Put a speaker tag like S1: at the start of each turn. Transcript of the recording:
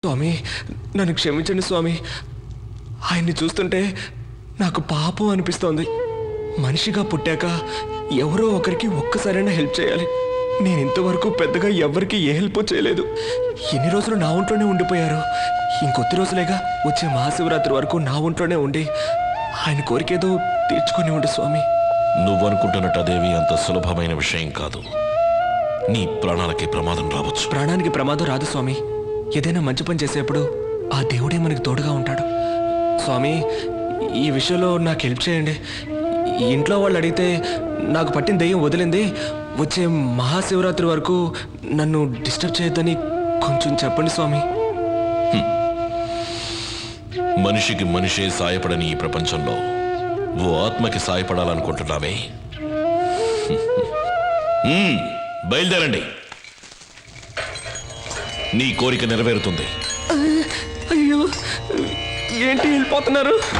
S1: స్వామి, నన్ను క్షమించండి స్వామి. ఆయన్ని చూస్తుంటే నాకు పాపం అనిపిస్తోంది. మనిషిగా పుట్టాక ఎవరో ఒకరికి ఒక్కసారైనా హెల్ప్ చేయాలి. నేను ఇంతవరకు పెద్దగా ఎవరికి ఏ హెల్ప్ చేయలేదు. ఎన్ని రోజులు నా ఒంట్లోనే ఉండిపోయారు. ఇంకొద్ది రోజులేగా వచ్చే మహాశివరాత్రి వరకు నా ఒంట్లోనే ఉండి ఆయన కోరికేదో తీర్చుకొని ఉండు స్వామి.
S2: నువ్వనుకుంటున్నట్టు అదేవి అంత సులభమైన విషయం కాదు. నీ ప్రాణాలకి ప్రమాదం రావచ్చు.
S1: ప్రాణానికి ప్రమాదం రాదు స్వామి. ఏదైనా మంచి పని చేసేప్పుడు ఆ దేవుడే మనకు తోడుగా ఉంటాడు. స్వామి, ఈ విషయంలో నాకు హెల్ప్ చేయండి. ఇంట్లో వాళ్ళు అడిగితే నాకు పట్టిన దెయ్యం వదిలింది, వచ్చే మహాశివరాత్రి వరకు నన్ను డిస్టర్బ్ చేయొద్దని కొంచెం చెప్పండి స్వామి.
S2: మనిషికి మనిషే సాయపడని ఈ ప్రపంచంలో ఓ ఆత్మకి సాయపడాలనుకుంటున్నావే? బయలుదేరండి. నీ కోరిక నెరవేరుతుంది.
S1: అయ్యో, ఏంటి వెళ్ళిపోతున్నారు?